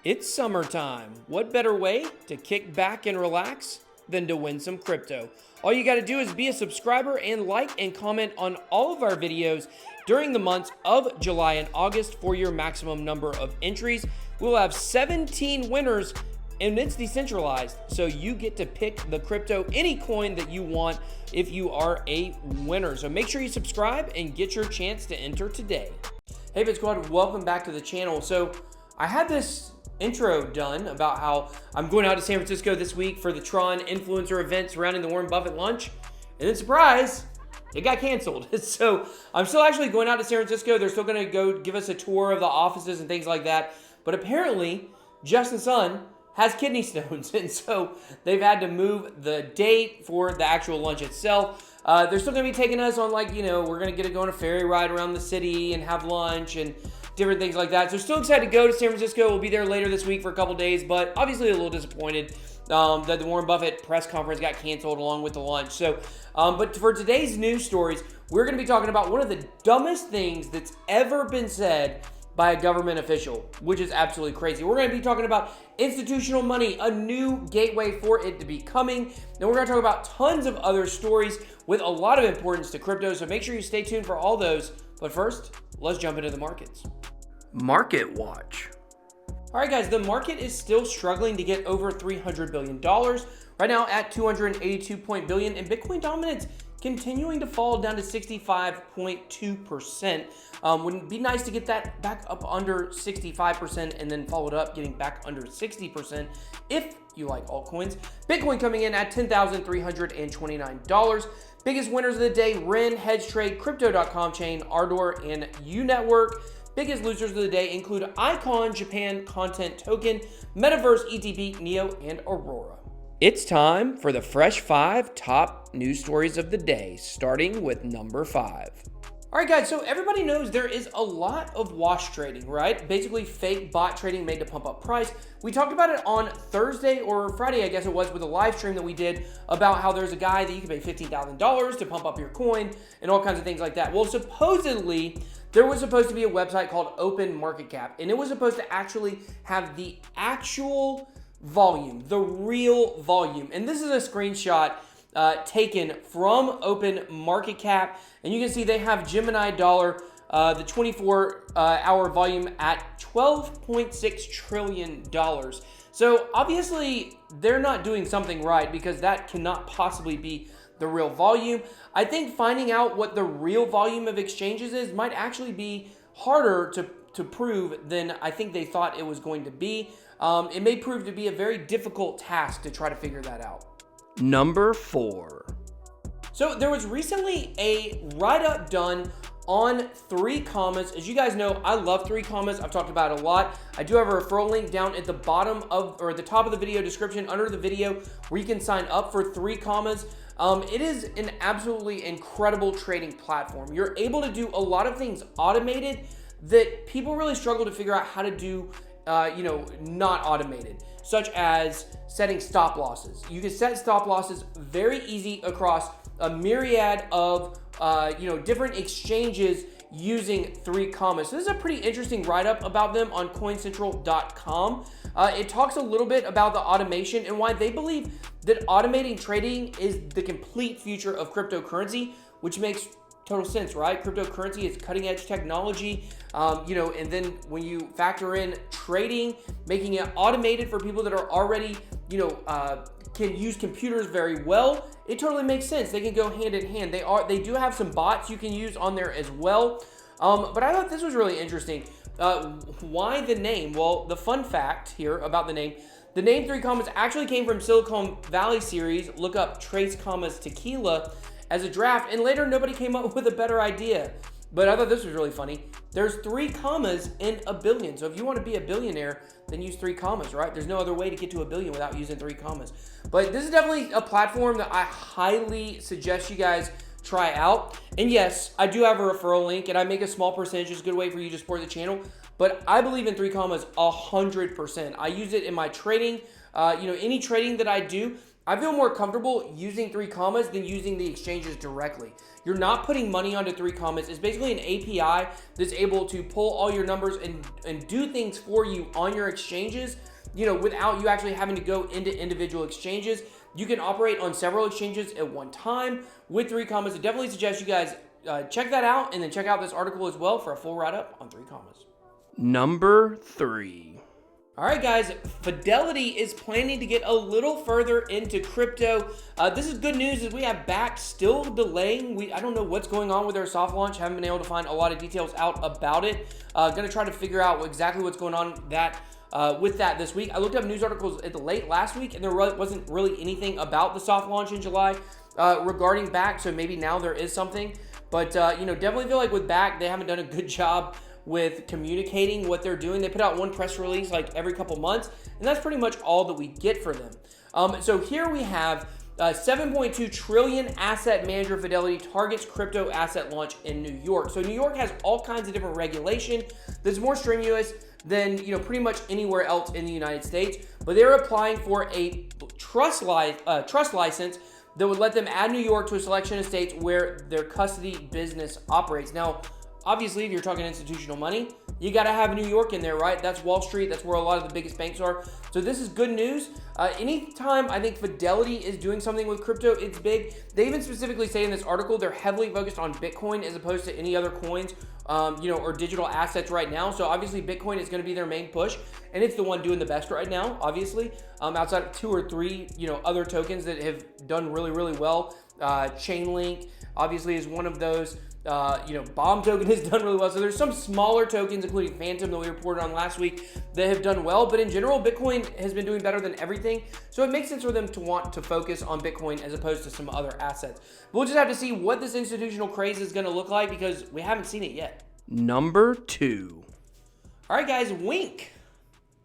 It's summertime. What better way to kick back and relax than to win some crypto? All you got to do is be a subscriber and like and comment on all of our videos during the months of July and August for your maximum number of entries. We'll have 17 winners and it's decentralized, so you get to pick the crypto, any coin that you want if you are a winner. So make sure you subscribe and get your chance to enter today. Hey Bit Squad, welcome back to the channel. So I had this intro done about how I'm going out to San Francisco this week for the Tron influencer event surrounding the Warren Buffett lunch, and then surprise, it got canceled. So I'm still actually going out to San Francisco. They're still going to go give us a tour of the offices and things like that, but apparently Justin's son has kidney stones, and so they've had to move the date for the actual lunch itself. They're still going to be taking us on, like, you know, we're going to get to go on a ferry ride around the city and have lunch and different things like that. So still excited to go to San Francisco. We'll be there later this week for a couple days, but obviously a little disappointed that the Warren Buffett press conference got canceled along with the lunch. So, but for today's news stories, we're going to be talking about one of the dumbest things that's ever been said by a government official, which is absolutely crazy. We're going to be talking about institutional money, a new gateway for it to be coming. And we're going to talk about tons of other stories with a lot of importance to crypto. So make sure you stay tuned for all those. But first, let's jump into the markets. Market Watch. All right, guys, the market is still struggling to get over $300 billion. Right now at $282 billion, and Bitcoin dominance continuing to fall down to 65.2%. Wouldn't it be nice to get that back up under 65% and then followed up getting back under 60% if you like altcoins. Bitcoin coming in at $10,329. Biggest winners of the day: Ren, Hedge Trade, Crypto.com Chain, Ardor, and UNetwork. Biggest losers of the day include Icon, Japan Content Token, Metaverse, ETP, Neo, and Aurora. It's time for the Fresh 5 top news stories of the day, starting with number 5. All right, guys, so everybody knows there is a lot of wash trading, right? Basically fake bot trading made to pump up price. We talked about it on Thursday or Friday, I guess it was, with a live stream that we did about how there's a guy that you can pay $15,000 to pump up your coin and all kinds of things like that. Well, supposedly, there was supposed to be a website called Open Market Cap, and it was supposed to actually have the actual volume, the real volume. And this is a screenshot taken from Open Market Cap, and you can see they have Gemini Dollar, the 24-hour volume at $12.6 trillion. So obviously they're not doing something right, because that cannot possibly be the real volume. I think finding out what the real volume of exchanges is might actually be harder to prove than I think they thought it was going to be. It may prove to be a very difficult task to try to figure that out. Number 4. So there was recently a write-up done on 3 commas. As you guys know, I love 3 commas. I've talked about it a lot. I do have a referral link down at the bottom of, or the top of the video description under the video, where you can sign up for 3 commas. It is an absolutely incredible trading platform. You're able to do a lot of things automated that people really struggle to figure out how to do, not automated, such as setting stop losses. You can set stop losses very easy across a myriad of, different exchanges using 3 commas. So this is a pretty interesting write-up about them on coincentral.com. It talks a little bit about the automation and why they believe that automating trading is the complete future of cryptocurrency, which makes total sense, right? Cryptocurrency is cutting edge technology, and then when you factor in trading, making it automated for people that are already, can use computers very well, it totally makes sense. They can go hand in hand. They do have some bots you can use on there as well. But I thought this was really interesting. Why the name? Well, the fun fact here about the name 3 commas actually came from Silicon Valley series. Look up Trace Commas Tequila as a draft, and later nobody came up with a better idea. But I thought this was really funny. There's 3 commas in a billion. So if you want to be a billionaire, then use 3 commas, right? There's no other way to get to a billion without using 3 commas. But this is definitely a platform that I highly suggest you guys try out. And yes, I do have a referral link, and I make a small percentage. It's a good way for you to support the channel. But I believe in 3 commas 100%. I use it in my trading. Any trading that I do, I feel more comfortable using 3 commas than using the exchanges directly. You're not putting money onto 3 commas. It's basically an API that's able to pull all your numbers and do things for you on your exchanges, without you actually having to go into individual exchanges. You can operate on several exchanges at one time with 3 commas. I definitely suggest you guys check that out, and then check out this article as well for a full write-up on 3 commas. Number 3. All right, guys, Fidelity is planning to get a little further into crypto. This is good news as we have Bakkt still delaying. I don't know what's going on with their soft launch. Haven't been able to find a lot of details out about it. Going to try to figure out exactly what's going on with that this week. I looked up news articles at the late last week, and there wasn't really anything about the soft launch in July regarding Bakkt, so maybe now there is something. But, definitely feel like with Bakkt, they haven't done a good job with communicating what they're doing. They put out one press release like every couple months, and that's pretty much all that we get for them. So here we have 7.2 trillion asset manager Fidelity targets crypto asset launch in New York. So New York has all kinds of different regulation that's more strenuous than pretty much anywhere else in the United States. But they're applying for a trust license that would let them add New York to a selection of states where their custody business operates. Now, obviously, if you're talking institutional money, you got to have New York in there, right? That's Wall Street. That's where a lot of the biggest banks are. So this is good news. Anytime I think Fidelity is doing something with crypto, it's big. They even specifically say in this article they're heavily focused on Bitcoin as opposed to any other coins, or digital assets right now. So obviously, Bitcoin is going to be their main push, and it's the one doing the best right now, obviously, outside of 2 or 3, other tokens that have done really, really well. Chainlink, obviously, is one of those. Bomb token has done really well. So there's some smaller tokens, including Phantom that we reported on last week, that have done well. But in general, Bitcoin has been doing better than everything. So it makes sense for them to want to focus on Bitcoin as opposed to some other assets. But we'll just have to see what this institutional craze is going to look like because we haven't seen it yet. Number 2. All right, guys, Wink.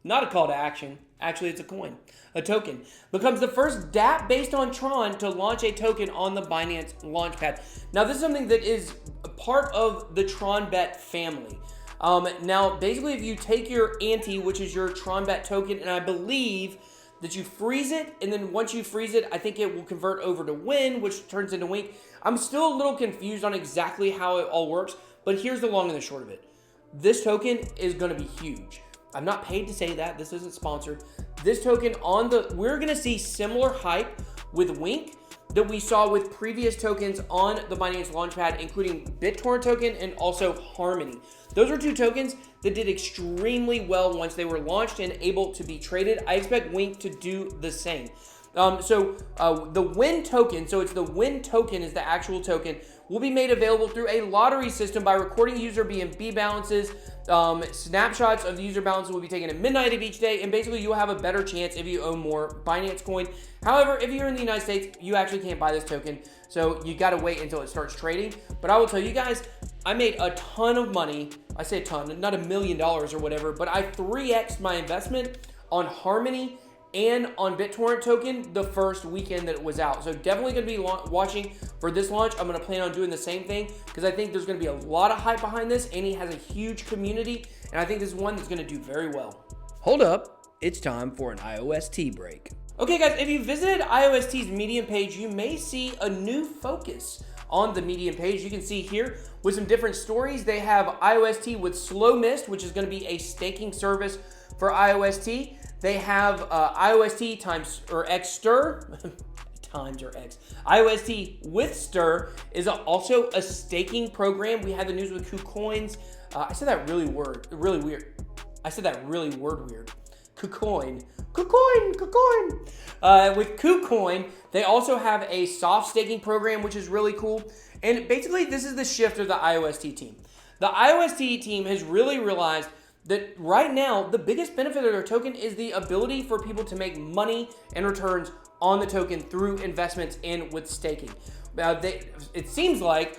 Not a call to action. Actually, it's a coin. A token becomes the first dApp based on Tron to launch a token on the Binance launchpad. Now, this is something that is a part of the tronbet family. Now, basically, if you take your ante, which is your tronbet token, and I believe that you freeze it, and then once you freeze it, I think it will convert over to Win, which turns into Wink. I'm still a little confused on exactly how it all works, but here's the long and the short of it. This token is going to be huge. I'm not paid to say that. This isn't sponsored. This token we're going to see similar hype with Wink that we saw with previous tokens on the Binance Launchpad, including BitTorrent token and also Harmony. Those are 2 tokens that did extremely well once they were launched and able to be traded. I expect Wink to do the same. The Win token, so it's the Win token is the actual token, will be made available through a lottery system by recording user BNB balances. Snapshots of the user balances will be taken at midnight of each day, and basically you'll have a better chance if you own more Binance coin. However, if you're in the United States, you actually can't buy this token, so you got to wait until it starts trading. But I will tell you guys, I made a ton of money. I say a ton, not $1 million or whatever, but I 3x'd my investment on Harmony and on BitTorrent token the first weekend that it was out. So definitely going to be watching for this launch. I'm going to plan on doing the same thing because I think there's going to be a lot of hype behind this, and he has a huge community, and I think this is one that's going to do very well. Hold up, it's time for an IOST break. Okay guys, if you visited IOST's Medium page, you may see a new focus on the Medium page. You can see here with some different stories. They have IOST with Slow Mist, which is going to be a staking service for IOST. They have IOST times or X Stir times or X. IOST with Stir is also a staking program. We had the news with KuCoins. I said that really weird. I said that really weird. KuCoin. With KuCoin, they also have a soft staking program, which is really cool. And basically, this is the shift of the IOST team. The IOST team has really realized that right now, the biggest benefit of their token is the ability for people to make money and returns on the token through investments in with staking. It seems like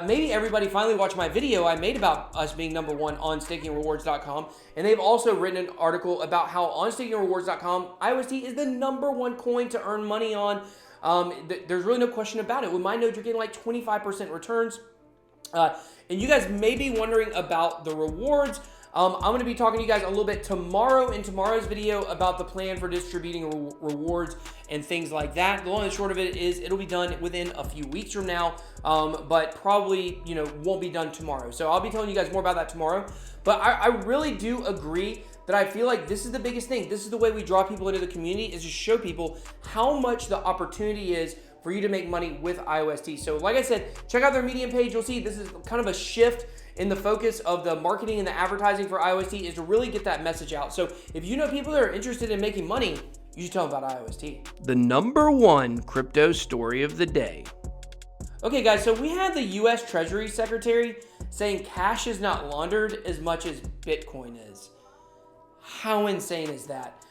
maybe everybody finally watched my video I made about us being number 1 on stakingrewards.com, and they've also written an article about how on stakingrewards.com, IOST is the number 1 coin to earn money on. There's really no question about it. With my node, you're getting like 25% returns. And you guys may be wondering about the rewards. I'm going to be talking to you guys a little bit tomorrow in tomorrow's video about the plan for distributing rewards and things like that. The long and short of it is it'll be done within a few weeks from now, but probably, won't be done tomorrow. So I'll be telling you guys more about that tomorrow. But I really do agree that I feel like this is the biggest thing. This is the way we draw people into the community, is to show people how much the opportunity is for you to make money with IOST. So like I said, check out their Medium page. You'll see this is kind of a shift in the focus of the marketing and the advertising for IOST, is to really get that message out. So if you know people that are interested in making money, you should tell them about IOST. The number one crypto story of the day. Okay guys, so we had the US Treasury Secretary saying cash is not laundered as much as Bitcoin is. How insane is that?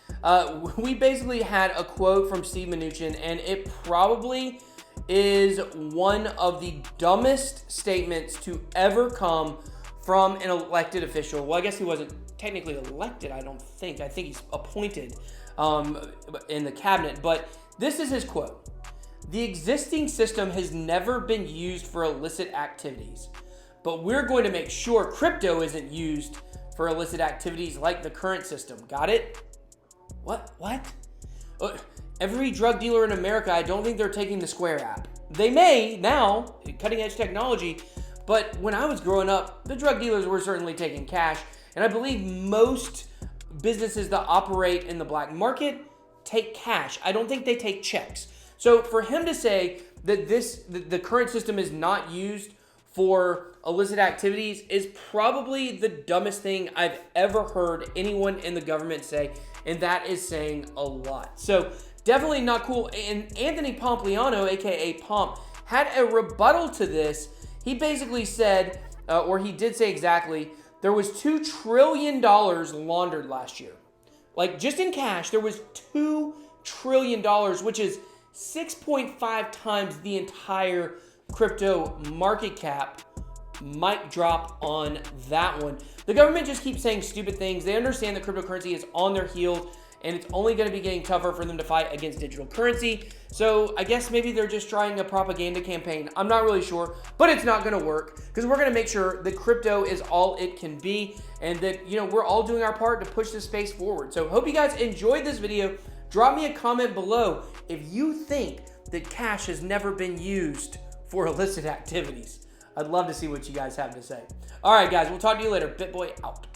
We basically had a quote from Steve Mnuchin, and it probably is one of the dumbest statements to ever come from an elected official. Well, I guess he wasn't technically elected, I don't think. I think he's appointed in the cabinet, but this is his quote. "The existing system has never been used for illicit activities, but we're going to make sure crypto isn't used for illicit activities like the current system." Got it? What? Every drug dealer in America, I don't think they're taking the Square app. They may now, cutting edge technology, but when I was growing up, the drug dealers were certainly taking cash, and I believe most businesses that operate in the black market take cash. I don't think they take checks. So for him to say that the current system is not used for illicit activities is probably the dumbest thing I've ever heard anyone in the government say, and that is saying a lot. So definitely not cool. And Anthony Pompliano, aka Pomp, had a rebuttal to this. He basically said, or he did say exactly, there was $2 trillion laundered last year. Like, just in cash, there was $2 trillion, which is 6.5 times the entire crypto market cap. Mic drop on that one. The government just keeps saying stupid things. They understand that cryptocurrency is on their heels, and it's only going to be getting tougher for them to fight against digital currency. So I guess maybe they're just trying a propaganda campaign. I'm not really sure, but it's not going to work, because we're going to make sure that crypto is all it can be, and that, we're all doing our part to push this space forward. So hope you guys enjoyed this video. Drop me a comment below if you think that cash has never been used for illicit activities. I'd love to see what you guys have to say. All right, guys, we'll talk to you later. BitBoy out.